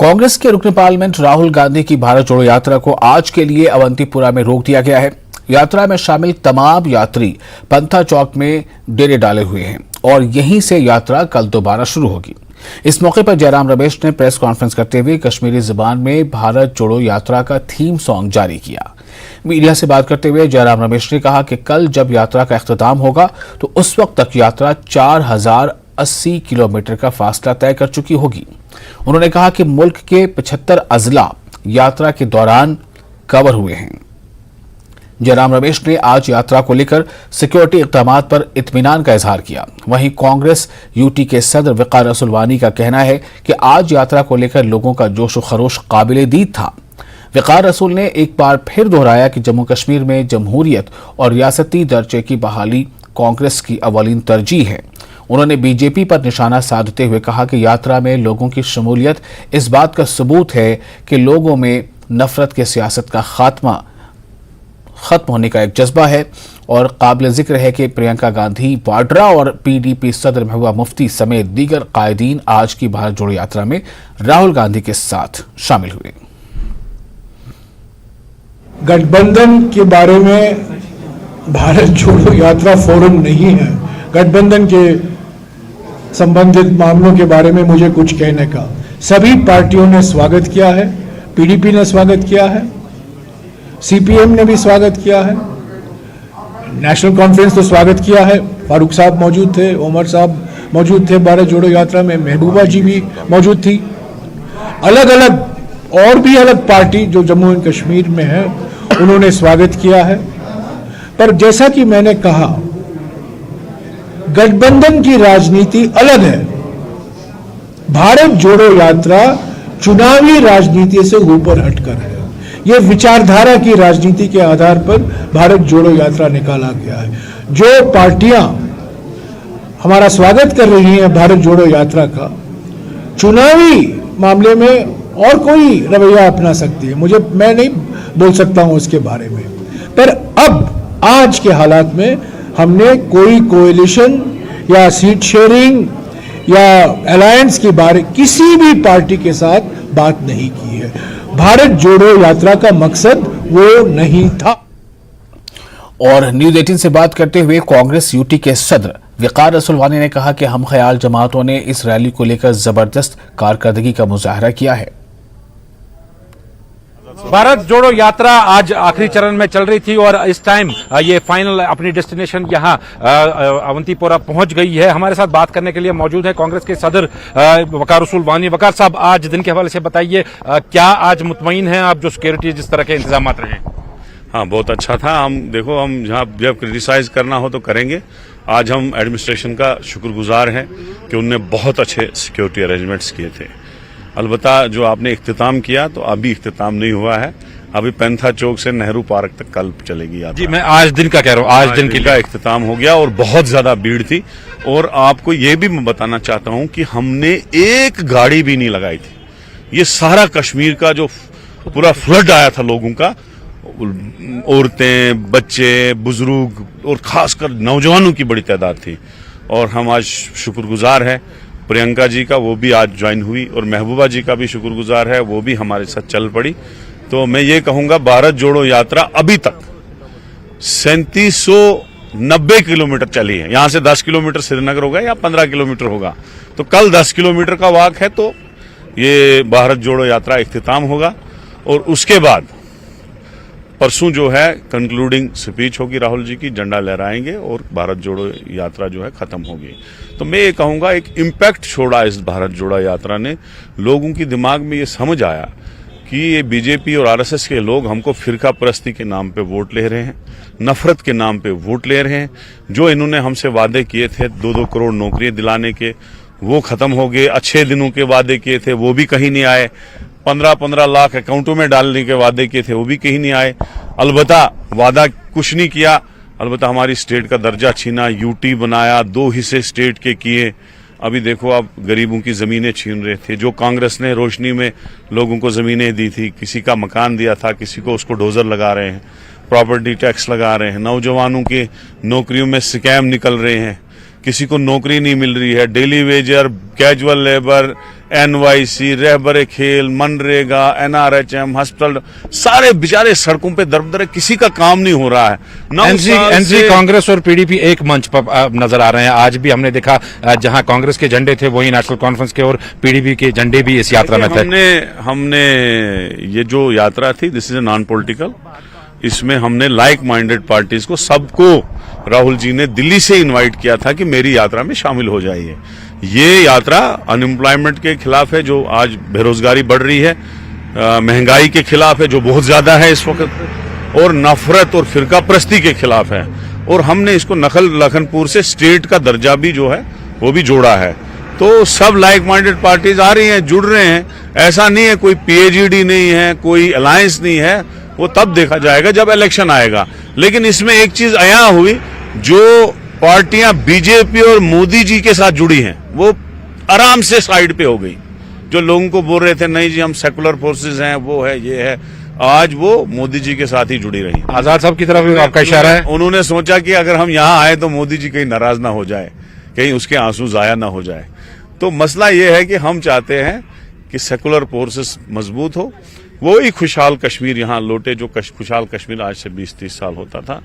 कांग्रेस के रुकन पार्लियामेंट राहुल गांधी की भारत जोड़ो यात्रा को आज के लिए अवंतीपुरा में रोक दिया गया है। यात्रा में शामिल तमाम यात्री पंथा चौक में डेरे डाले हुए हैं और यहीं से यात्रा कल दोबारा शुरू होगी। इस मौके पर जयराम रमेश ने प्रेस कॉन्फ्रेंस करते हुए कश्मीरी जुबान में भारत जोड़ो यात्रा का थीम सॉन्ग जारी किया। मीडिया से बात करते हुए जयराम रमेश ने कहा कि कल जब यात्रा का इख्तिताम होगा तो उस वक्त तक यात्रा 4080 किलोमीटर का फासला तय कर चुकी होगी। उन्होंने कहा कि मुल्क के 75 अजला यात्रा के दौरान कवर हुए हैं। जयराम रमेश ने आज यात्रा को लेकर सिक्योरिटी इक़दामात पर इत्मीनान का इजहार किया। वहीं कांग्रेस यूटी के सदर वकार रसूल वानी का कहना है कि आज यात्रा को लेकर लोगों का जोश व खरोश काबिले दीद था। वकार रसूल ने एक बार फिर दोहराया कि जम्मू कश्मीर में जमहूरियत और रियासती दर्जे की बहाली कांग्रेस की अवलीन तरजीह है। उन्होंने बीजेपी पर निशाना साधते हुए कहा कि यात्रा में लोगों की शमूलियत इस बात का सबूत है कि लोगों में नफरत के सियासत का खत्म होने का एक जज्बा है और काबिल जिक्र है कि प्रियंका गांधी वाड्रा और पीडीपी सदर महबूबा मुफ्ती समेत दीगर कायदीन आज की भारत जोड़ो यात्रा में राहुल गांधी के साथ शामिल हुए। गठबंधन के बारे में भारत जोड़ो यात्रा फोरम नहीं है। गठबंधन के संबंधित मामलों के बारे में मुझे कुछ कहने का, सभी पार्टियों ने स्वागत किया है। पीडीपी ने स्वागत किया है, सीपीएम ने भी स्वागत किया है, नेशनल कॉन्फ्रेंस तो स्वागत किया है। फारूक साहब मौजूद थे, उमर साहब मौजूद थे भारत जोड़ो यात्रा में, महबूबा जी भी मौजूद थी। अलग अलग और भी अलग पार्टी जो जम्मू एंड कश्मीर में है उन्होंने स्वागत किया है। पर जैसा कि मैंने कहा, गठबंधन की राजनीति अलग है। भारत जोड़ो यात्रा चुनावी राजनीति से ऊपर हटकर है। यह विचारधारा की राजनीति के आधार पर भारत जोड़ो यात्रा निकाला गया है। जो पार्टियां हमारा स्वागत कर रही हैं भारत जोड़ो यात्रा का, चुनावी मामले में और कोई रवैया अपना सकती है, मैं नहीं बोल सकता हूं उसके बारे में। पर अब आज के हालात में हमने कोई कोएलिशन या सीट शेयरिंग या अलायंस के बारे किसी भी पार्टी के साथ बात नहीं की है। भारत जोड़ो यात्रा का मकसद वो नहीं था। और न्यूज़ 18 से बात करते हुए कांग्रेस यूटी के सदर वकार रसूल वानी ने कहा कि हम ख्याल जमातों ने इस रैली को लेकर जबरदस्त कारकर्दगी का मुजाहरा किया है। भारत जोड़ो यात्रा आज आखिरी चरण में चल रही थी और इस टाइम ये फाइनल अपनी डेस्टिनेशन यहाँ अवंतीपोरा पहुंच गई है। हमारे साथ बात करने के लिए मौजूद है कांग्रेस के सदर वकार रसूल वानी। वकार साहब, आज दिन के हवाले से बताइए, क्या आज मुतमईन हैं आप जो सिक्योरिटी जिस तरह के इंतजाम रहे? हाँ, बहुत अच्छा था। हम जहाँ जब क्रिटिसाइज करना हो तो करेंगे। आज हम एडमिनिस्ट्रेशन का शुक्रगुजार हैं कि उनने बहुत अच्छे सिक्योरिटी अरेंजमेंट्स किए थे। अलबत्ता जो आपने इख्तिताम किया तो अभी इख्तिताम नहीं हुआ है। अभी पैंथा चौक से नेहरू पार्क तक कल चलेगी यात्रा। जी, मैं आज दिन का कह रहा हूँ, आज दिन का इख्तिताम हो गया और बहुत ज्यादा भीड़ थी। और आपको ये भी मैं बताना चाहता हूँ कि हमने एक गाड़ी भी नहीं लगाई थी। ये सारा कश्मीर का जो पूरा फ्लड आया था लोगों का, औरतें, बच्चे, बुजुर्ग और खासकर नौजवानों की बड़ी तादाद थी। और हम आज शुक्रगुजार हैं प्रियंका जी का, वो भी आज ज्वाइन हुई, और महबूबा जी का भी शुक्रगुजार है, वो भी हमारे साथ चल पड़ी। तो मैं ये कहूंगा, भारत जोड़ो यात्रा अभी तक 3790 किलोमीटर चली है। यहां से 10 किलोमीटर श्रीनगर होगा या 15 किलोमीटर होगा, तो कल 10 किलोमीटर का वाक है। तो ये भारत जोड़ो यात्रा इख्तिताम होगा और उसके बाद परसों जो है कंक्लूडिंग स्पीच होगी राहुल जी की, झंडा लहराएंगे और भारत जोड़ो यात्रा जो है खत्म होगी। तो मैं ये कहूंगा, एक इम्पैक्ट छोड़ा इस भारत जोड़ो यात्रा ने। लोगों की दिमाग में ये समझ आया कि ये बीजेपी और आरएसएस के लोग हमको फिरका परस्ती के नाम पे वोट ले रहे हैं, नफरत के नाम पे वोट ले रहे हैं। जो इन्होंने हमसे वादे किए थे 2-2 करोड़ नौकरियां दिलाने के, वो खत्म हो गए। अच्छे दिनों के वादे किए थे वो भी कहीं नहीं आए। 15-15 लाख अकाउंटों में डालने के वादे किए थे वो भी कहीं नहीं आए। अलबत्ता वादा कुछ नहीं किया, अलबत्ता हमारी स्टेट का दर्जा छीना, यूटी बनाया, 2 हिस्से स्टेट के किए। अभी देखो, आप गरीबों की जमीनें छीन रहे थे। जो कांग्रेस ने रोशनी में लोगों को जमीनें दी थी, किसी का मकान दिया था, किसी को उसको डोजर लगा रहे हैं, प्रॉपर्टी टैक्स लगा रहे हैं, नौजवानों के नौकरियों में स्कैम निकल रहे हैं, किसी को नौकरी नहीं मिल रही है, daily Vaser, casual labour, NYC, रहबरे खेल, मनरेगा, NRHM, हॉस्पिटल, सारे बेचारे सड़कों पे दरबदर है, किसी का काम नहीं हो रहा है। एनसी कांग्रेस और पीडीपी एक मंच पर नजर आ रहे हैं। आज भी हमने देखा जहां कांग्रेस के झंडे थे वहीं नेशनल कॉन्फ्रेंस के और पीडीपी के झंडे भी इस यात्रा में थे। हमने ये जो यात्रा थी, this is a non political, इसमें हमने लाइक माइंडेड पार्टीज को सबको राहुल जी ने दिल्ली से इनवाइट किया था कि मेरी यात्रा में शामिल हो जाइए। ये यात्रा अनएम्प्लॉयमेंट के खिलाफ है, जो आज बेरोजगारी बढ़ रही है, महंगाई के खिलाफ है जो बहुत ज्यादा है इस वक्त, और नफरत और फिरका परस्ती के खिलाफ है। और हमने इसको लखनपुर से स्टेट का दर्जा भी जो है वो भी जोड़ा है। तो सब लाइक माइंडेड पार्टीज आ रही हैं, जुड़ रहे हैं। ऐसा नहीं है कोई PAGD नहीं है, कोई अलायंस नहीं है, वो तब देखा जाएगा जब इलेक्शन आएगा। लेकिन इसमें एक चीज अया हुई, जो पार्टियां बीजेपी और मोदी जी के साथ जुड़ी हैं वो आराम से साइड पे हो गई। जो लोगों को बोल रहे थे नहीं जी हम सेकुलर फोर्सेस हैं, वो है ये है, आज वो मोदी जी के साथ ही जुड़ी रही। आजाद साहब की तरफ आपका इशारा है? उन्होंने सोचा कि अगर हम यहाँ आए तो मोदी जी कहीं नाराज ना हो जाए, कहीं उसके आंसू जाया ना हो जाए। तो मसला ये है कि हम चाहते हैं कि सेकुलर फोर्सेस मजबूत हो, वो ही खुशहाल कश्मीर यहाँ लौटे जो खुशहाल कश्मीर आज से 20-30 साल होता था,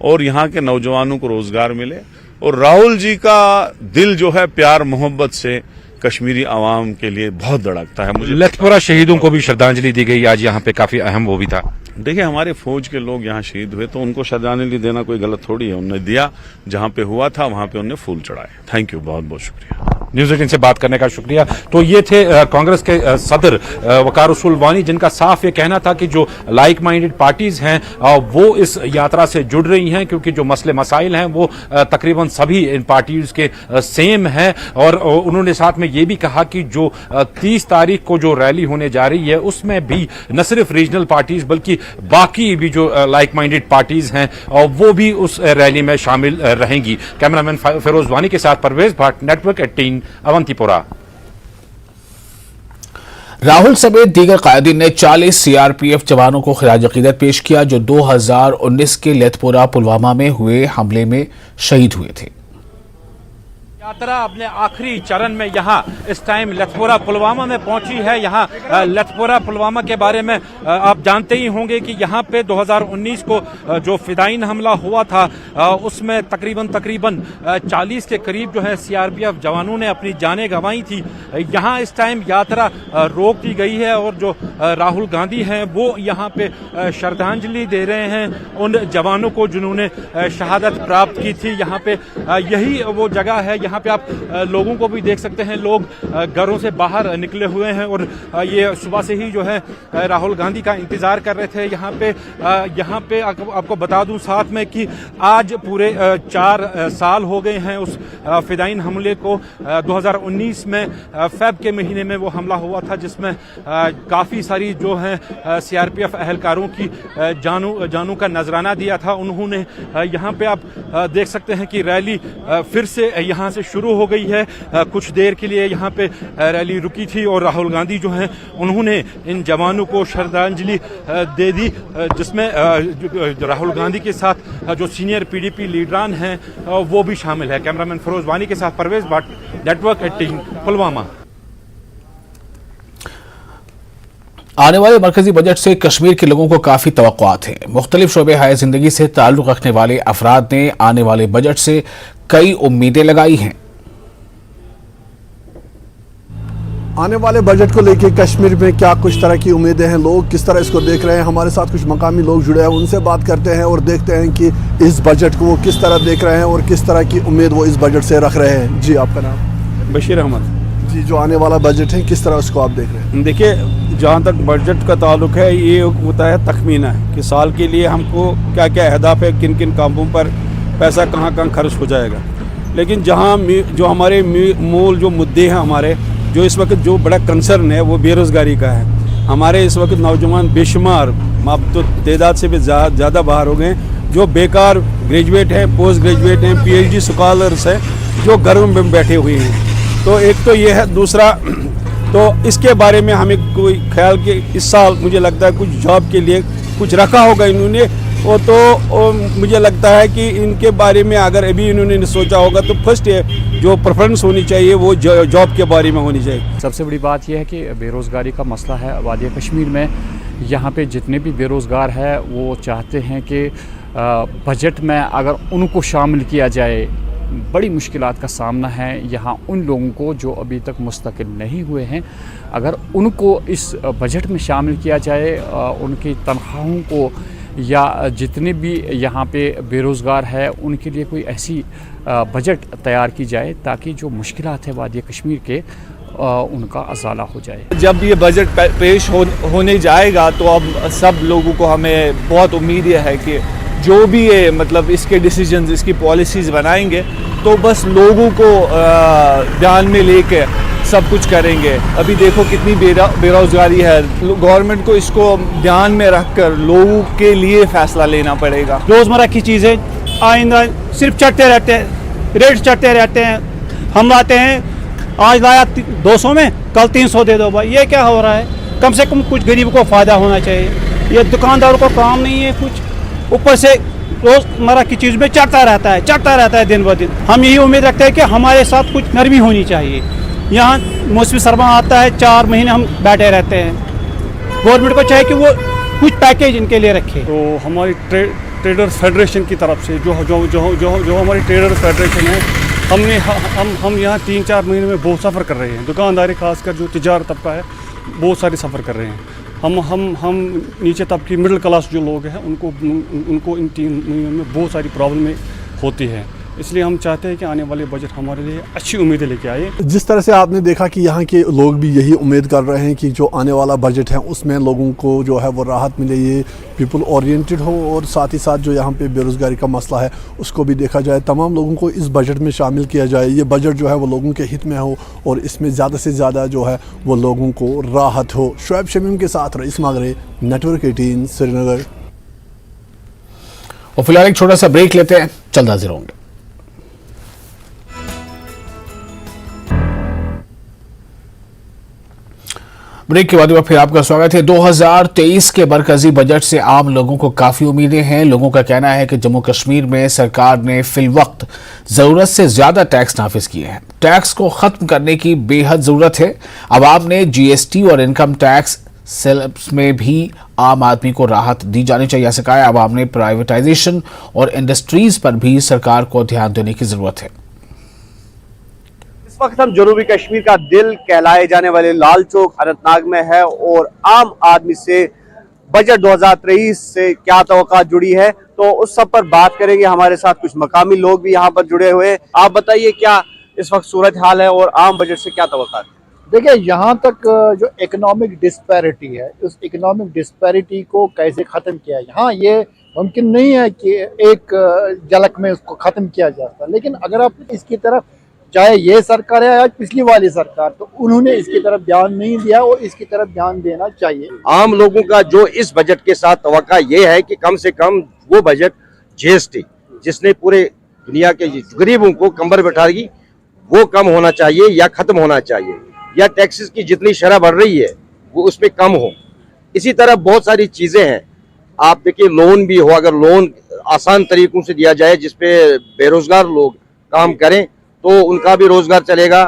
और यहाँ के नौजवानों को रोजगार मिले। और राहुल जी का दिल जो है प्यार मोहब्बत से कश्मीरी आवाम के लिए बहुत धड़कता है। मुझे लथपुरा शहीदों को भी श्रद्धांजलि दी गई आज, यहाँ पे काफी अहम वो भी था। देखिए हमारे फौज के लोग यहाँ शहीद हुए तो उनको श्रद्धांजलि देना कोई गलत थोड़ी है। उन्होंने दिया, जहाँ पे हुआ था वहां पे उन्होंने फूल चढ़ाए। थैंक यू, बहुत बहुत शुक्रिया। न्यूज़ 18 से बात करने का शुक्रिया। तो ये थे कांग्रेस के सदर वकार रसूल वानी, जिनका साफ ये कहना था कि जो लाइक माइंडेड पार्टीज हैं वो इस यात्रा से जुड़ रही हैं, क्योंकि जो मसले मसाइल हैं वो तकरीबन सभी इन पार्टीज के सेम हैं। और उन्होंने साथ में ये भी कहा कि जो 30 तारीख को जो रैली होने जा रही है उसमें भी न सिर्फ रीजनल पार्टीज बल्कि बाकी भी जो लाइक माइंडेड पार्टीज हैं वो भी उस रैली में शामिल रहेंगी। कैमरामैन फिरोज वानी के साथ परवेज भट्ट, नेटवर्क 18, अवंतीपोरा। राहुल समेत दीगर कायदीन ने 40 CRPF जवानों को खिराज अकीदत पेश किया जो 2019 के लथपुरा पुलवामा में हुए हमले में शहीद हुए थे। यात्रा अपने आखिरी चरण में यहाँ इस टाइम लथपुरा पुलवामा में पहुंची है। यहाँ लथपुरा पुलवामा के बारे में आप जानते ही होंगे कि यहाँ पे 2019 को जो फिदाइन हमला हुआ था उसमें तकरीबन 40 के करीब जो है CRPF जवानों ने अपनी जानें गंवाई थी। यहाँ इस टाइम यात्रा रोक दी गई है और जो राहुल गांधी हैं वो यहाँ पे श्रद्धांजलि दे रहे हैं उन जवानों को जिन्होंने शहादत प्राप्त की थी। यहाँ पे यही वो जगह है, यहाँ पे आप लोगों को भी देख सकते हैं, लोग घरों से बाहर निकले हुए हैं और ये सुबह से ही जो है राहुल गांधी का इंतजार कर रहे थे। यहाँ पे आपको बता दूं साथ में कि आज पूरे 4 साल हो गए हैं उस फिदाइन हमले को। 2019 में फेब के महीने में वो हमला हुआ था जिसमें काफी सारी जो है CRPF अहलकारों की जानों का नजराना दिया था उन्होंने। यहाँ पे आप देख सकते हैं कि रैली फिर से यहाँ से शुरू हो गई है। कुछ देर के लिए यहाँ पे रैली रुकी थी और राहुल गांधी जो हैं उन्होंने इन जवानों को श्रद्धांजलि दे दी, जिसमें राहुल गांधी के साथ जो सीनियर PDP लीडरान हैं वो भी शामिल है। कैमरामैन फिरोज वानी के साथ परवेज भट्ट, नेटवर्क 18, पुलवामा। आने वाले मरकजी बजट से कश्मीर के लोगों को काफी तवक्कुआत हैं। मुख्तलिफ शोबे हाय जिंदगी से ताल्लुक रखने वाले अफराद ने आने वाले बजट से कई उम्मीदें लगाई हैं। आने वाले बजट को लेकर कश्मीर में क्या कुछ तरह की उम्मीदें हैं, लोग किस तरह इसको देख रहे हैं। हमारे साथ कुछ मकामी लोग जुड़े हैं, उनसे बात करते हैं और देखते हैं कि इस बजट को वो किस तरह देख रहे हैं और किस तरह की उम्मीद वो इस बजट से रख रहे हैं। जी, आपका नाम? बशीर अहमद जी। जो आने वाला बजट है किस तरह उसको आप देख रहे हैं? देखिए, जहाँ तक बजट का ताल्लुक है ये होता है तखमीना है कि साल के लिए हमको क्या क्या अहदाफ है, किन किन कामों पर पैसा कहाँ कहाँ खर्च हो जाएगा। लेकिन जहाँ जो हमारे मूल जो मुद्दे हैं हमारे, जो इस वक्त जो बड़ा कंसर्न है वो बेरोज़गारी का है। हमारे इस वक्त नौजवान बेशुमार, आप तो तादाद से भी ज़्यादा बाहर हो गए, जो बेकार ग्रेजुएट हैं, पोस्ट ग्रेजुएट हैं, PhD स्कॉलर्स हैं जो घरों में बैठे हुए हैं। तो एक तो ये है, दूसरा तो इसके बारे में हमें कोई ख्याल कि इस साल मुझे लगता है कुछ जॉब के लिए कुछ रखा होगा इन्होंने मुझे लगता है कि इनके बारे में अगर अभी इन्होंने सोचा होगा तो फर्स्ट जो प्रेफरेंस होनी चाहिए वो जॉब के बारे में होनी चाहिए। सबसे बड़ी बात यह है कि बेरोज़गारी का मसला है वादी कश्मीर में। यहाँ पे जितने भी बेरोज़गार हैं वो चाहते हैं कि बजट में अगर उनको शामिल किया जाए। बड़ी मुश्किलात का सामना है यहाँ उन लोगों को जो अभी तक मुस्तकिल नहीं हुए हैं। अगर उनको इस बजट में शामिल किया जाए, उनकी तनख्वाहों को या जितने भी यहाँ पे बेरोज़गार है उनके लिए कोई ऐसी बजट तैयार की जाए ताकि जो मुश्किलात है वादी कश्मीर के उनका अजाला हो जाए। जब ये बजट पेश होने जाएगा तो अब सब लोगों को हमें बहुत उम्मीद है कि जो भी ये मतलब इसके डिसीजंस, इसकी पॉलिसीज़ बनाएंगे तो बस लोगों को ध्यान में लेके सब कुछ करेंगे। अभी देखो कितनी बेरोज़गारी है, गवर्नमेंट को इसको ध्यान में रखकर लोगों के लिए फ़ैसला लेना पड़ेगा। रोज़मर्रा की चीज़ें आइंदा सिर्फ चढ़ते रहते हैं, रेट चढ़ते रहते हैं। हम लाते हैं, आज लाया 200 में, कल 300 दे दो भाई, ये क्या हो रहा है? कम से कम कुछ गरीब को फ़ायदा होना चाहिए। ये दुकानदारों को काम नहीं है कुछ, ऊपर से रोज़मर्रा की चीज़ में चढ़ता रहता है दिन ब दिन। हम यही उम्मीद रखते हैं कि हमारे साथ कुछ नरमी होनी चाहिए। यहाँ मौसमी सरमा आता है, 4 महीने हम बैठे रहते हैं। गवर्नमेंट को चाहिए कि वो कुछ पैकेज इनके लिए रखे। तो हमारी ट्रेडर्स फेडरेशन की तरफ से जो हमारी ट्रेडर्स फेडरेशन है, हम यहाँ 3-4 महीने में बहुत सफ़र कर रहे हैं। दुकानदारी खासकर जो तिजारत तबका है बहुत सारे सफ़र कर रहे हैं। हम नीचे तबकी मिडिल क्लास जो लोग हैं उनको इन 3 महीनों में बहुत सारी प्रॉब्लमें होती हैं। इसलिए हम चाहते हैं कि आने वाले बजट हमारे लिए अच्छी उम्मीदें लेके आए। जिस तरह से आपने देखा कि यहाँ के लोग भी यही उम्मीद कर रहे हैं कि जो आने वाला बजट है उसमें लोगों को जो है वो राहत मिले, ये पीपल ओरिएंटेड हो और साथ ही साथ जो यहाँ पे बेरोज़गारी का मसला है उसको भी देखा जाए, तमाम लोगों को इस बजट में शामिल किया जाए। ये बजट जो है वो लोगों के हित में हो और इसमें ज़्यादा से ज़्यादा जो है वो लोगों को राहत हो। शुएब शमीम के साथ रईस मागरे, नेटवर्क 18 श्रीनगर। और फिलहाल एक छोटा सा ब्रेक लेते हैं, जल्द हाजिर होंगे। ब्रेक के बाद फिर आपका स्वागत है। 2023 के मरकजी बजट से आम लोगों को काफी उम्मीदें हैं। लोगों का कहना है कि जम्मू कश्मीर में सरकार ने फिलवक्त जरूरत से ज्यादा टैक्स नाफिज किए हैं। टैक्स को खत्म करने की बेहद जरूरत है। अवाम ने जीएसटी और इनकम टैक्स स्लैब्स में भी आम आदमी को राहत दी जानी चाहिए। ऐसा कहा है। अवाम ने प्राइवेटाइजेशन और इंडस्ट्रीज पर भी सरकार को ध्यान देने की जरूरत है। इस वक्त हम जनूबी कश्मीर का दिल कहलाए जाने वाले लाल चौक अनंतनाग में है और आम आदमी से बजट 2023 से क्या तवक्का जुड़ी है तो उस सब पर बात करेंगे। हमारे साथ कुछ मकामी लोग भी यहाँ पर जुड़े हुए हैं। आप बताइए क्या इस वक्त सूरत हाल है और आम बजट से क्या तवक्का है? देखिए, यहाँ तक जो इकोनॉमिक डिस्पैरिटी है उस इकोनॉमिक डिस्पैरिटी को कैसे ख़त्म किया जाए, हाँ ये मुमकिन नहीं है कि एक झलक में उसको ख़त्म किया जाता, लेकिन अगर आप इसकी तरफ, चाहे ये सरकार है या पिछली वाली सरकार, तो उन्होंने इसकी तरफ ध्यान नहीं दिया और इसकी तरफ ध्यान देना चाहिए। आम लोगों का जो इस बजट के साथ तवक्का ये है कि कम से कम वो बजट जीएसटी जिसने पूरे दुनिया के गरीबों को कंबर बैठाएगी वो कम होना चाहिए या खत्म होना चाहिए, या टैक्सेस की जितनी शरह बढ़ रही है वो उस पर कम हो। इसी तरह बहुत सारी चीजें हैं। आप देखिए, लोन भी हो, अगर लोन आसान तरीकों से दिया जाए जिसपे बेरोजगार लोग काम करें तो उनका भी रोजगार चलेगा।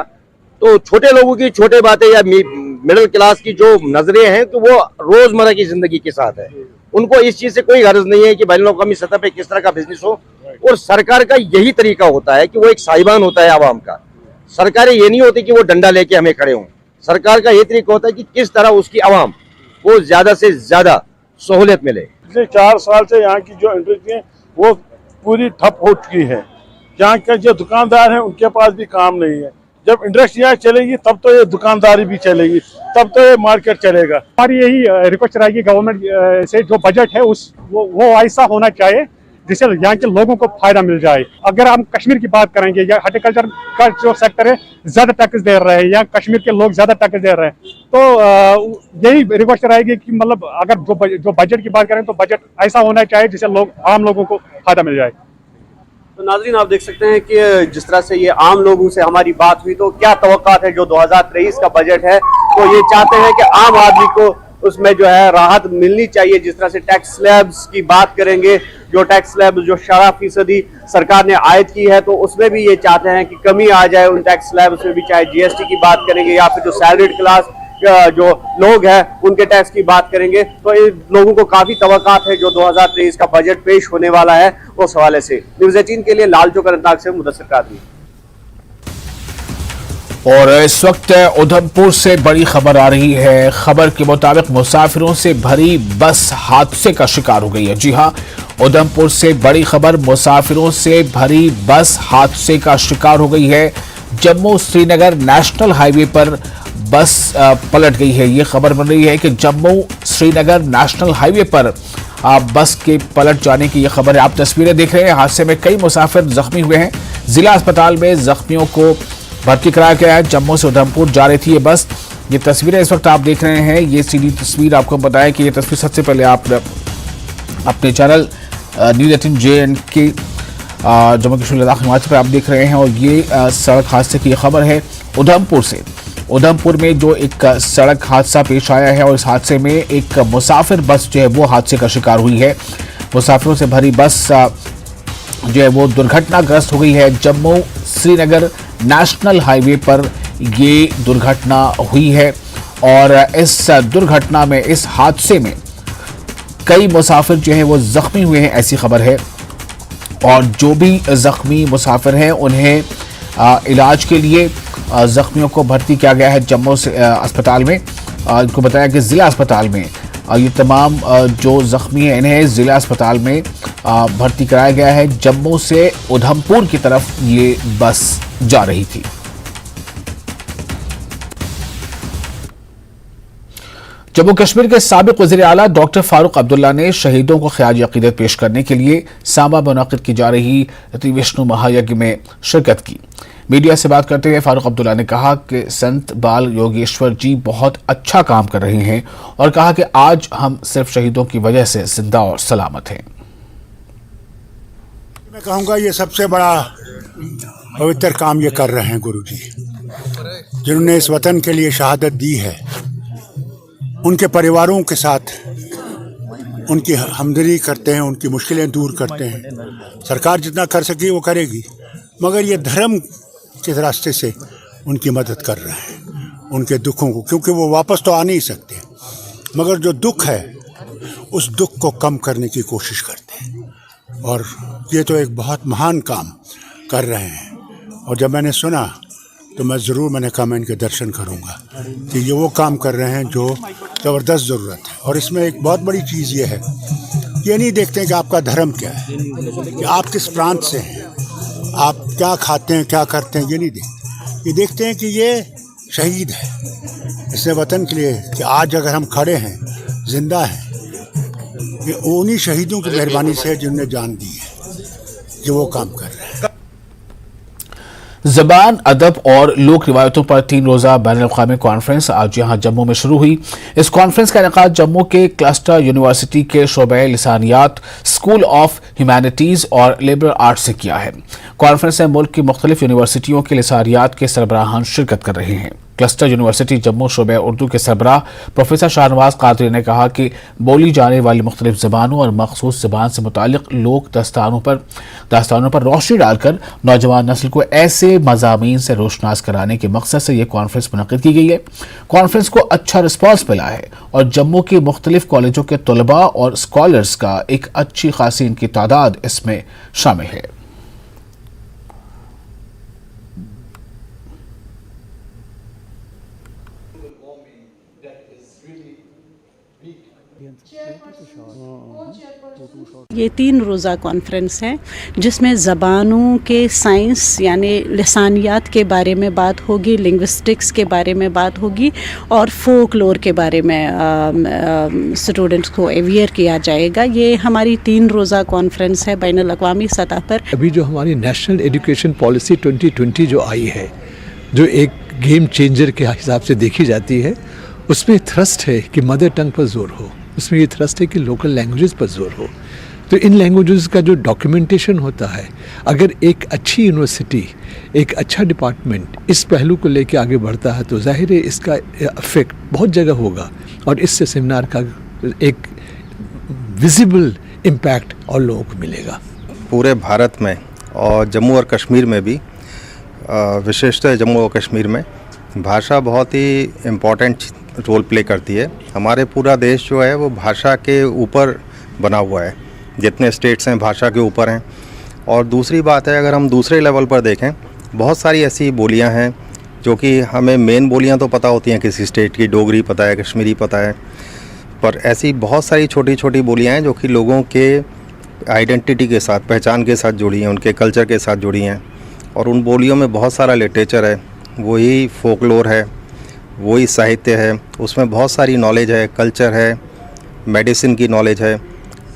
तो छोटे लोगों की छोटे बातें या मिडिल क्लास की जो नजरें हैं तो वो रोजमर्रा की जिंदगी के साथ है। उनको इस चीज से कोई गर्ज नहीं है कि बैनुल अक़वामी सतह पे किस तरह का बिजनेस हो। और सरकार का यही तरीका होता है कि वो एक साहिबान होता है आवाम का। सरकारें ये नहीं होती कि वो डंडा लेके हमें खड़े हों। सरकार का ये तरीका होता है कि किस तरह उसकी आवाम को ज्यादा से ज्यादा सहूलियत मिले। पिछले 4 साल से यहाँ की जो इंडस्ट्री है वो पूरी ठप हो चुकी है। यहाँ के जो दुकानदार हैं उनके पास भी काम नहीं है। जब इंडस्ट्रियाँ चलेगी तब तो ये दुकानदारी भी चलेगी, तब तो ये मार्केट चलेगा। हमारी यही रिक्वेस्ट रहेगी गवर्नमेंट से, जो बजट है वो ऐसा होना चाहिए जिससे यहाँ के लोगों को फायदा मिल जाए। अगर हम कश्मीर की बात करेंगे, या हॉर्टिकल्चर का जो सेक्टर है ज्यादा टैक्स दे रहे हैं या कश्मीर के लोग ज्यादा टैक्स दे रहे हैं, तो यही रिक्वेस्ट रहेगी कि मतलब अगर जो बजट की बात करें तो बजट ऐसा होना चाहिए जिससे आम लोगों को फायदा मिल जाए। तो नाज़रीन, आप देख सकते हैं कि जिस तरह से ये आम लोगों से हमारी बात हुई तो क्या तवक्कात है जो 2023 का बजट है, तो ये चाहते हैं कि आम आदमी को उसमें जो है राहत मिलनी चाहिए। जिस तरह से टैक्स स्लैब्स की बात करेंगे, जो टैक्स स्लैब जो 18% सरकार ने आयद की है, तो उसमें भी ये चाहते हैं कि कमी आ जाए उन टैक्स स्लैब्स में भी, चाहे जीएसटी की बात करेंगे या फिर जो सैलरीड क्लास जो लोग हैं उनके टैक्स की बात करेंगे, तो इन लोगों को काफी तवक्कात है जो 2023 का बजट पेश होने वाला है उस हवाले से। न्यूज़ 18 के लिए लालचौक अनंतनाग से मुदस्सिर कादरी। और इस वक्त उधमपुर से बड़ी खबर आ रही है। खबर के मुताबिक मुसाफिरों से भरी बस हादसे का शिकार हो गई है। जी हां, उधमपुर से बड़ी खबर, मुसाफिरों से भरी बस हादसे का शिकार हो गई है। जम्मू श्रीनगर नेशनल हाईवे पर बस पलट गई है। ये खबर बन रही है कि जम्मू श्रीनगर नेशनल हाईवे पर बस के पलट जाने की ये खबर है। आप तस्वीरें देख रहे हैं। हादसे में कई मुसाफिर जख्मी हुए हैं। जिला अस्पताल में जख्मियों को भर्ती कराया गया है। जम्मू से उधमपुर जा रही थी ये बस। ये तस्वीरें इस वक्त आप देख रहे हैं। ये सीधी तस्वीर आपको बताया कि ये तस्वीर सबसे पहले आप अपने channel news 18 JNK Jammu Kashmir Ladakh Himachal पर आप देख रहे हैं। और ये सड़क हादसे की खबर है उधमपुर से। उधमपुर में जो एक सड़क हादसा पेश आया है और इस हादसे में एक मुसाफिर बस जो है वो हादसे का शिकार हुई है। मुसाफिरों से भरी बस जो है वो दुर्घटनाग्रस्त हो गई है। जम्मू श्रीनगर नेशनल हाईवे पर ये दुर्घटना हुई है और इस दुर्घटना में, इस हादसे में कई मुसाफिर जो हैं वो जख्मी हुए हैं, ऐसी खबर है। और जो भी जख्मी मुसाफिर हैं उन्हें इलाज के लिए जख्मियों को भर्ती किया गया है जम्मू से अस्पताल में। इनको बताया कि ज़िला अस्पताल में ये तमाम जो जख्मी हैं इन्हें ज़िला अस्पताल में भर्ती कराया गया है। जम्मू से उधमपुर की तरफ ये बस जा रही थी। जम्मू कश्मीर के साबिक वज़ीर आला डॉक्टर फारूक अब्दुल्ला ने शहीदों को ख़ियाली अक़ीदत पेश करने के लिए सांबा में मुनक़िद की जा रही विष्णु महायज्ञ में शिरकत की। मीडिया से बात करते हुए फारूक अब्दुल्ला ने कहा कि संत बाल योगेश्वर जी बहुत अच्छा काम कर रहे हैं और कहा कि आज हम सिर्फ शहीदों की वजह से जिंदा और सलामत हैं। मैं कहूँगा ये सबसे बड़ा पवित्र काम ये कर रहे हैं गुरु जी, जिन्होंने इस वतन के लिए शहादत दी है। उनके परिवारों के साथ उनकी हमदर्दी करते हैं, उनकी मुश्किलें दूर करते हैं। सरकार जितना कर सके वो करेगी, मगर ये धर्म के रास्ते से उनकी मदद कर रहे हैं उनके दुखों को, क्योंकि वो वापस तो आ नहीं सकते, मगर जो दुख है उस दुख को कम करने की कोशिश करते हैं। और ये तो एक बहुत महान काम कर रहे हैं। और जब मैंने सुना तो मैंने कहा मैं इनके दर्शन करूंगा कि ये वो काम कर रहे हैं जो ज़बरदस्त ज़रूरत है। और इसमें एक बहुत बड़ी चीज़ ये है, ये नहीं देखते हैं कि आपका धर्म क्या है, कि आप किस प्रांत से हैं, आप क्या खाते हैं, क्या करते हैं, ये नहीं देखते। ये देखते हैं कि ये शहीद है इसने वतन के लिए, कि आज अगर हम खड़े हैं, जिंदा हैं, ये उन्हीं शहीदों की मेहरबानी से जिन्होंने जान दी है, जो वो काम कर रहे हैं। ज़बान, अदब और लोक रिवायतों पर 3 रोज़ा बैनुल-अक़वामी कॉन्फ्रेंस आज यहाँ जम्मू में शुरू हुई। इस कॉन्फ्रेंस का इनेकाद जम्मू के क्लस्टर यूनिवर्सिटी के शोबे लिसानियात, स्कूल ऑफ ह्यूमैनिटीज़ और लिबरल आर्ट्स से किया है। कॉन्फ्रेंस में मुल्क की मुख्तलिफ यूनिवर्सिटियों के लिसानियात के सरबराहान शिरकत कर रहे हैं। क्लस्टर यूनिवर्सिटी जम्मू शोबे उर्दू के सरबराह प्रोफेसर शाहनवाज कादरी ने कहा कि बोली जाने वाली मुख्तलिफ ज़बानों और मखसूस ज़बान से मुतालिक लोक दास्तानों पर रोशनी डालकर नौजवान नस्ल को ऐसे मज़ामीन से रोशनास कराने के मकसद से ये कॉन्फ्रेंस मुनक़िद की गई है। कॉन्फ्रेंस को अच्छा रिस्पॉन्स मिला है और जम्मू के मुख्तलिफ कॉलेजों के तलबा और स्कॉलर्स का एक अच्छी खासी इनकी तादाद इसमें शामिल है। ये 3 रोज़ा कॉन्फ्रेंस है जिसमें ज़बानों के साइंस यानी लिसानियात के बारे में बात होगी, लिंग्विस्टिक्स के बारे में बात होगी और फोकलोर के बारे में स्टूडेंट्स को अवेयर किया जाएगा। ये हमारी 3 रोज़ा कॉन्फ्रेंस है बैनुल-अक़वामी सतह पर। अभी जो हमारी नेशनल एजुकेशन पॉलिसी 2020 जो आई है, जो एक गेम चेंजर के हिसाब से देखी जाती है, उसमें थ्रस्ट है कि मदर टंग पर जोर हो, उसमें ये थ्रस्ट है कि लोकल लैंग्वेजेस पर जोर हो। तो इन लैंग्वेजेस का जो डॉक्यूमेंटेशन होता है, अगर एक अच्छी यूनिवर्सिटी, एक अच्छा डिपार्टमेंट इस पहलू को लेकर आगे बढ़ता है तो जाहिर है इसका इफेक्ट बहुत जगह होगा और इससे सेमिनार का एक विजिबल इम्पैक्ट और लोगों को मिलेगा। पूरे भारत में और जम्मू और कश्मीर में भी, विशेषतः जम्मू और कश्मीर में भाषा बहुत ही इम्पॉर्टेंट रोल प्ले करती है। हमारे पूरा देश जो है वो भाषा के ऊपर बना हुआ है, जितने स्टेट्स हैं भाषा के ऊपर हैं। और दूसरी बात है, अगर हम दूसरे लेवल पर देखें, बहुत सारी ऐसी बोलियां हैं जो कि हमें मेन बोलियां तो पता होती हैं किसी स्टेट की, डोगरी पता है, कश्मीरी पता है, पर ऐसी बहुत सारी छोटी छोटी बोलियां हैं जो कि लोगों के आइडेंटिटी के साथ, पहचान के साथ जुड़ी हैं, उनके कल्चर के साथ जुड़ी हैं। और उन बोलियों में बहुत सारा लिटरेचर है, वही फोकलोर है, वही साहित्य है, उसमें बहुत सारी नॉलेज है, कल्चर है, मेडिसिन की नॉलेज है।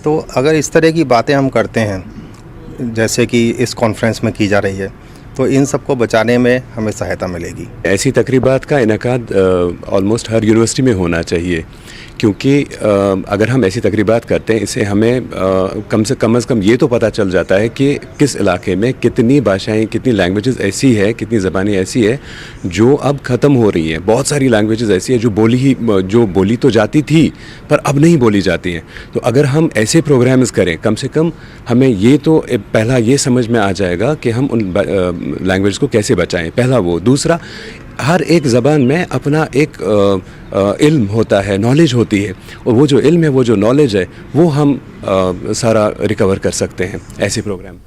तो अगर इस तरह की बातें हम करते हैं जैसे कि इस कॉन्फ्रेंस में की जा रही है, तो इन सबको बचाने में हमें सहायता मिलेगी। ऐसी तकरीबात का इनेकाद ऑलमोस्ट हर यूनिवर्सिटी में होना चाहिए, क्योंकि अगर हम ऐसी तकरीबात करते हैं इससे हमें कम से कम ये तो पता चल जाता है कि किस इलाके में कितनी भाषाएं, कितनी लैंग्वेजेस ऐसी है, कितनी ज़बानें ऐसी है जो अब ख़त्म हो रही हैं। बहुत सारी लैंग्वेजेस ऐसी है जो बोली तो जाती थी पर अब नहीं बोली जाती हैं। तो अगर हम ऐसे प्रोग्राम्स करें, कम से कम हमें ये तो पहला ये समझ में आ जाएगा कि हम उन लैंग्वेज को कैसे बचाएं, पहला वो। दूसरा, हर एक ज़बान में अपना एक इल्म होता है, नॉलेज होती है, और वो जो इल्म है, वो जो नॉलेज है, वो हम सारा रिकवर कर सकते हैं ऐसे प्रोग्राम।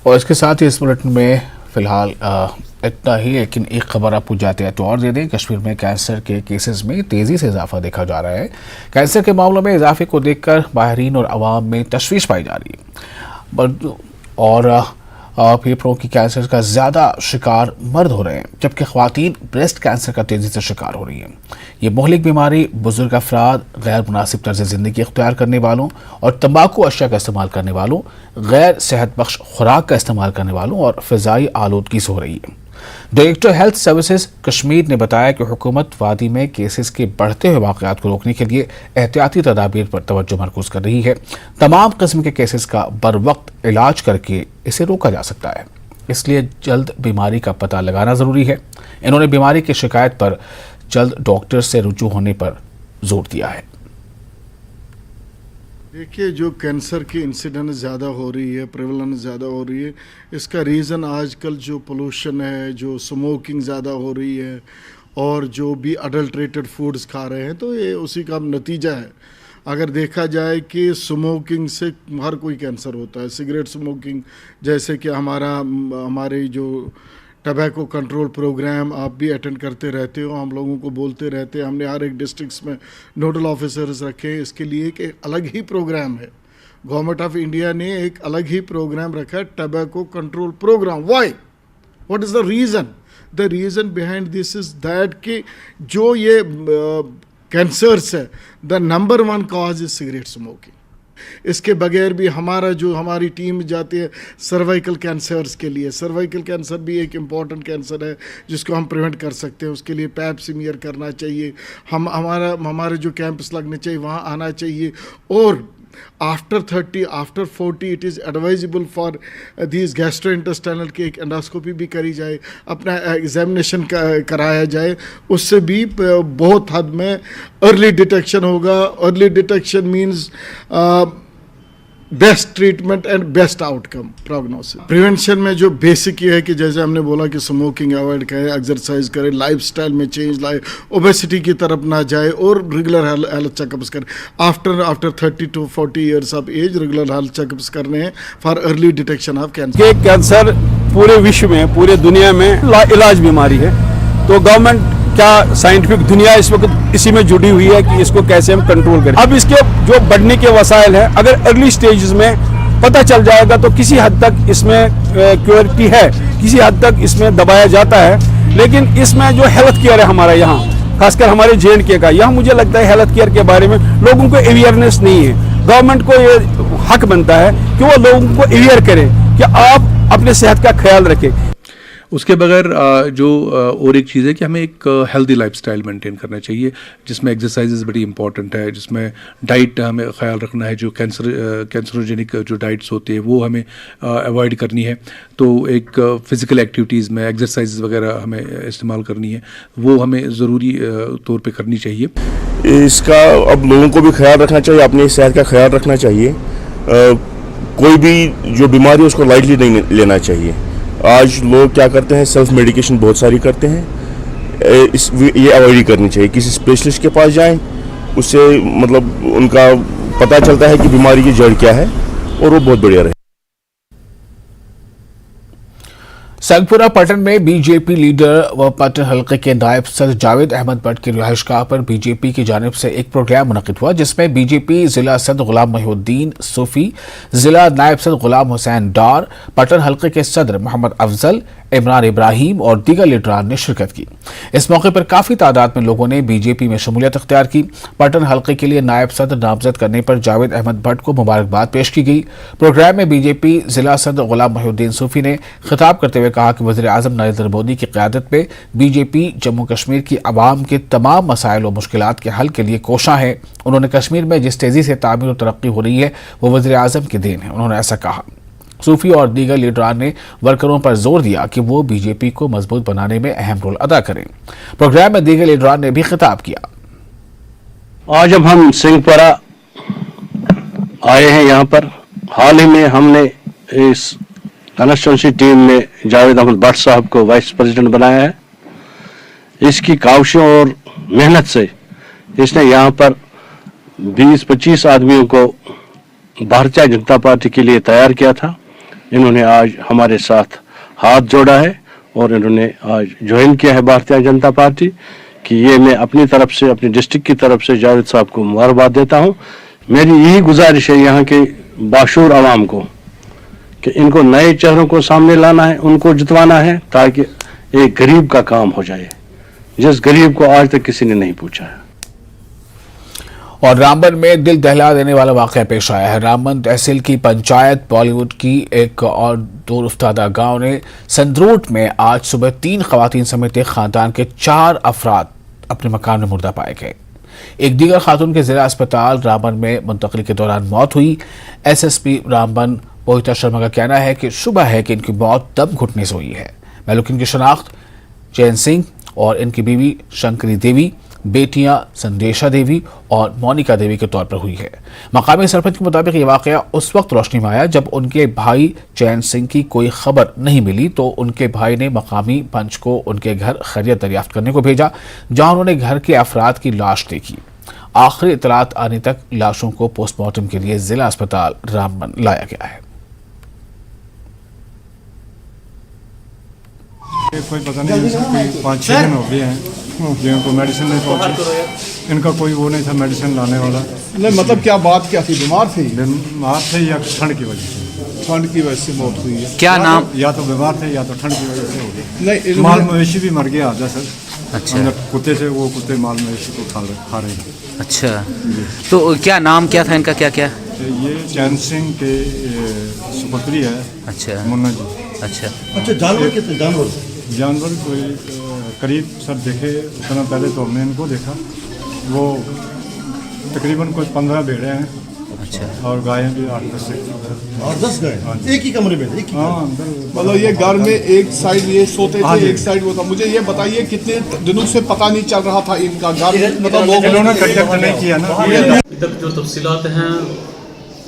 और इसके साथ ही इस बुलेटिन में फ़िलहाल इतना ही, लेकिन एक खबर आपको जाते हैं तो और दे दें। कश्मीर में कैंसर के केसेस में तेज़ी से इजाफा देखा जा रहा है। कैंसर के मामलों में इजाफे को देखकर माहिरीन और आवाम में तशवीश पाई जा रही है। और फेफड़ों की कैंसर का ज़्यादा शिकार मर्द हो रहे हैं, जबकि ख़वातीन ब्रेस्ट कैंसर का तेज़ी से शिकार हो रही हैं। ये मोहलिक बीमारी बुजुर्ग अफराद, गैर मुनासिब तर्ज ज़िंदगी इख्तियार करने वालों और तंबाकू अशिया का इस्तेमाल करने वालों, गैर सेहत बख्श खुराक का इस्तेमाल करने वालों और फ़िज़ाई आलूदगी से हो रही है। डायरेक्टर हेल्थ सर्विसेज कश्मीर ने बताया कि हुकूमत वादी में केसेस के बढ़ते हुए वाक़यात को रोकने के लिए एहतियाती तदाबीर पर तवज्जो मरकूज कर रही है। तमाम किस्म के केसेस का बर वक्त इलाज करके इसे रोका जा सकता है, इसलिए जल्द बीमारी का पता लगाना ज़रूरी है। इन्होंने बीमारी की शिकायत पर जल्द डॉक्टर से रुजू होने पर जोर दिया है। देखिए, जो कैंसर की इंसिडेंस ज़्यादा हो रही है, प्रेवलेंस ज़्यादा हो रही है, इसका रीज़न आजकल जो पोल्यूशन है, जो स्मोकिंग ज़्यादा हो रही है और जो भी अडल्ट्रेटेड फूड्स खा रहे हैं, तो ये उसी का नतीजा है। अगर देखा जाए कि स्मोकिंग से हर कोई कैंसर होता है। सिगरेट स्मोकिंग, जैसे कि हमारे जो टबैको कंट्रोल प्रोग्राम आप भी अटेंड करते रहते हो, हम लोगों को बोलते रहते हैं, हमने हर एक डिस्ट्रिक्ट्स में नोडल ऑफिसर्स रखे हैं। इसके लिए एक अलग ही प्रोग्राम है। गवर्नमेंट ऑफ इंडिया ने एक अलग ही प्रोग्राम रखा है, tobacco control program. Why? What is the reason? The reason behind this is that कि जो ये कैंसर्स है, the number 1 cause is cigarette smoking. इसके बगैर भी हमारी टीम जाती है सर्वाइकल कैंसर्स के लिए। सर्वाइकल कैंसर भी एक इम्पॉर्टेंट कैंसर है जिसको हम प्रिवेंट कर सकते हैं। उसके लिए पैप स्मीयर करना चाहिए, हमारे जो कैंप्स लगने चाहिए वहाँ आना चाहिए। और after 30, after 40 it is advisable for these gastrointestinal की एक एंडोस्कोपी भी करी जाए, अपना एग्जामिनेशन कराया जाए। उससे भी बहुत हद में अर्ली डिटेक्शन होगा। Early detection means best treatment and best outcome prognosis. Prevention में जो बेसिक ये है कि जैसे हमने बोला कि स्मोकिंग अवॉइड करें, एक्सरसाइज करें, लाइफस्टाइल में चेंज लाए, ओबेसिटी की तरफ ना जाए और रेगुलर हेल्थ चेकअप्स करें। After 30 to 40 years of age regular health checkups करने हैं for early detection of cancer. ये कैंसर पूरे विश्व में, पूरे दुनिया में इलाज बीमारी है। तो गवर्नमेंट क्या साइंटिफिक दुनिया इस वक्त इसी में जुड़ी हुई है कि इसको कैसे हम कंट्रोल करें। अब इसके जो बढ़ने के वसाइल हैं, अगर अर्ली स्टेजेस में पता चल जाएगा तो किसी हद तक इसमें क्योरिटी है, किसी हद तक इसमें दबाया जाता है। लेकिन इसमें जो हेल्थ केयर है हमारा यहाँ, खासकर हमारे J&K का, यहाँ मुझे लगता है हेल्थ केयर के बारे में लोगों को अवेयरनेस नहीं है। गवर्नमेंट को ये हक बनता है कि वो लोगों को अवेयर करे कि आप अपने सेहत का ख्याल रखें। उसके बगैर जो और एक चीज़ है कि हमें एक हेल्दी लाइफस्टाइल मेंटेन करना चाहिए, जिसमें एक्सरसाइजेज बड़ी इंपॉर्टेंट है, जिसमें डाइट हमें ख्याल रखना है, जो कैंसरोजेनिक जो डाइट्स होती है वो हमें अवॉइड करनी है। तो एक फ़िज़िकल एक्टिविटीज़ में एक्सरसाइज वगैरह हमें इस्तेमाल करनी है, वो हमें ज़रूरी तौर पे करनी चाहिए। इसका अब लोगों को भी ख्याल रखना चाहिए, अपनी सेहत का ख्याल रखना चाहिए। कोई भी जो बीमारी है उसको लाइटली नहीं लेना चाहिए। आज लोग क्या करते हैं, सेल्फ मेडिकेशन बहुत सारी करते हैं, ये अवॉइड करनी चाहिए। किसी स्पेशलिस्ट के पास जाएं, उससे मतलब उनका पता चलता है कि बीमारी की जड़ क्या है और वो बहुत बढ़िया रहे। संगपुरा पटन में बीजेपी लीडर व पटन हल्के के नायब सदर जावेद अहमद भट्ट की रिहाइशगाह पर बीजेपी की जानिब से एक प्रोग्राम मुनक़िद हुआ, जिसमें बीजेपी जिला सदर गुलाम मोहिउद्दीन सूफी, जिला नायब सदर गुलाम हुसैन डार, पटन हल्के के सदर मोहम्मद अफजल, इमरान इब्राहिम और दीगर लीडरान ने शिरकत की। इस मौके पर काफी तादाद में लोगों ने बीजेपी में शमूलियत अख्तियार की। पटन हल्के के लिए नायब सदर नामजद करने पर जावेद अहमद भट्ट को मुबारकबाद पेश की गई। प्रोग्राम में बीजेपी जिला सदर गुलाम मोहिउद्दीन सूफी ने खिताब करते हुए कहा कि वज़ीर आज़म नरेंद्र मोदी की क़यादत में बीजेपी जम्मू कश्मीर की आवाम के तमाम मसाइल और मुश्किलात के हल के लिए कोशां है। उन्होंने कश्मीर में जिस तेज़ी से तामीर और तरक्की हो रही है वो वज़ीर आज़म की देन है, उन्होंने ऐसा कहा। सूफी और दीगर लीडरान ने वर्करों पर जोर दिया कि वो बीजेपी को मजबूत बनाने में अहम रोल अदा करें। प्रोग्राम में दीगर लीडरान ने भी खिताब किया। आज जब हम सिंहपुरा आए हैं, यहाँ पर हाल ही में हमने इस कॉन्स्टिट्यूंसी टीम में जावेद अहमद भट्ट साहब को वाइस प्रेसिडेंट बनाया है। इसकी काविशों और मेहनत से इसने यहाँ पर 20-25 आदमियों को भारतीय जनता पार्टी के लिए तैयार किया था। इन्होंने आज हमारे साथ हाथ जोड़ा है और इन्होंने आज ज्वाइन किया है भारतीय जनता पार्टी कि ये मैं अपनी तरफ से, अपनी डिस्ट्रिक्ट की तरफ से जावेद साहब को मुबारकबाद देता हूँ। मेरी यही गुजारिश है यहाँ के बाशूर आवाम को कि इनको नए चेहरों को सामने लाना है, उनको जितवाना है, ताकि एक गरीब का काम हो जाए, जिस गरीब को आज तक किसी ने नहीं पूछा है। और रामबन में दिल दहला देने वाला वाक़या पेश आया है। रामबन तहसील की पंचायत बॉलीवुड की एक और दूर उफ्तादा गांव ने संदरूट में आज सुबह 3 खवातीन समेत एक खानदान के 4 अफराद अपने मकान में मुर्दा पाए गए। एक दीगर खातून के जिला अस्पताल रामबन में मुंतकिली के दौरान मौत हुई। SSP रामबन मोहिता शर्मा का कहना है कि शुबह है कि इनकी मौत दम घुटने से हुई है। महलूकिन की शनाख्त चैन सिंह और इनकी बीवी शंकरी देवी, बेटियां संदेशा देवी और मोनिका देवी के तौर पर हुई है। मकामी सरपंच के मुताबिक ये वाकया उस वक्त रोशनी में आया जब उनके भाई चैन सिंह की कोई खबर नहीं मिली, तो उनके भाई ने मकामी पंच को उनके घर खैरियत दरियाफ्त करने को भेजा, जहां उन्होंने घर के अफराद की लाश देखी। आखिरी इतलात आने तक लाशों को पोस्टमार्टम के लिए जिला अस्पताल रामबन लाया गया है। कोई पता नहीं, कोई 5-6 दिन हो गए हैं जिनको मेडिसिन नहीं पहुंची। इनका कोई वो नहीं था मेडिसिन लाने वाला। नहीं, मतलब क्या बात क्या थी? बीमार थे या ठंड की वजह से? ठंड की वजह से मौत हुई है। क्या नाम? या तो बीमार थे या तो ठंड की वजह से हो गई। नहीं, माल मवेशी भी मर गया आधा सर। अच्छा, कुत्ते थे, वो कुत्ते माल मवेशी को खा रहे थे। अच्छा, तो क्या नाम क्या था इनका? क्या ये चैन सिंह के सुपुत्री है। अच्छा, मुन्ना जी। अच्छा, जानवर कितने? जानवर कोई करीब सर देखे उतना पहले तो हमने इनको देखा, वो तकरीबन कुछ 15 भेड़े हैं। अच्छा, और गायें भी 8-10 गाय एक ही कमरे में? हाँ, मतलब ये घर में एक साइड ये सोते थे, एक साइड वो था। मुझे ये बताइए कितने दिनों से पता नहीं चल रहा था इनका घर, मतलब लोग इन्होंने कंटेक्ट नहीं किया ना। अभी तक जो तफसीलात हैं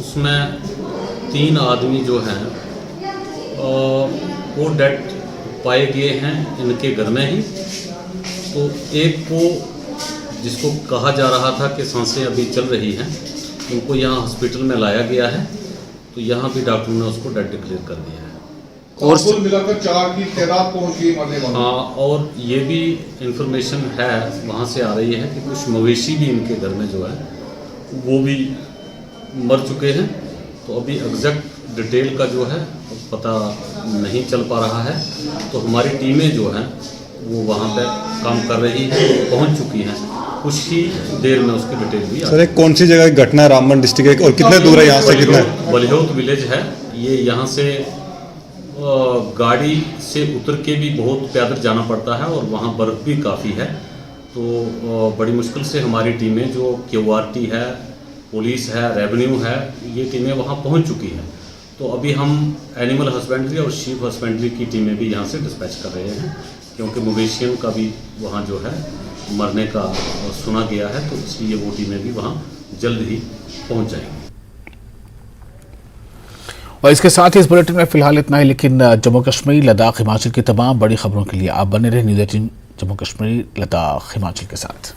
उसमें 3 आदमी जो हैं वो डेड पाए गए हैं इनके घर में ही। तो एक को जिसको कहा जा रहा था कि सांसें अभी चल रही हैं, उनको यहाँ हॉस्पिटल में लाया गया है, तो यहाँ भी डॉक्टर ने उसको डेड डिक्लेयर कर दिया है। और कुल मिलाकर 4 की तादाद पहुंच गई मरने वालों। हाँ, और ये भी इंफॉर्मेशन है वहाँ से आ रही है कि कुछ मवेशी भी इनके घर में जो है वो भी मर चुके हैं। तो अभी एग्जैक्ट डिटेल का जो है पता नहीं चल पा रहा है। तो हमारी टीमें जो हैं वो वहाँ पे काम कर रही हैं, पहुँच चुकी हैं, कुछ ही देर में उसकी डिटेल भी। सर, कौन सी जगह घटना है रामबन डिस्ट्रिक्ट और कितने दूर है यहाँ से? कितना? बलिहोत विलेज है ये, यहाँ से गाड़ी से उतर के भी बहुत पैदल जाना पड़ता है और वहाँ बर्फ़ भी काफ़ी है। तो बड़ी मुश्किल से हमारी टीमें जो QRT है, पुलिस है, रेवेन्यू है, ये टीमें वहाँ पहुँच चुकी हैं। तो अभी हम एनिमल हस्बेंड्री और शीप हस्बेंड्री की टीमें भी यहाँ से डिस्पैच कर रहे हैं, क्योंकि मवेशियों का भी वहाँ जो है मरने का सुना गया है, तो इसलिए वो टीमें भी वहाँ जल्द ही पहुँच जाएंगी। और इसके साथ ही इस बुलेटिन में फिलहाल इतना ही, लेकिन जम्मू कश्मीर, लद्दाख, हिमाचल की तमाम बड़ी खबरों के लिए आप बने रहे न्यूज़ 18 जम्मू कश्मीर, लद्दाख, हिमाचल के साथ।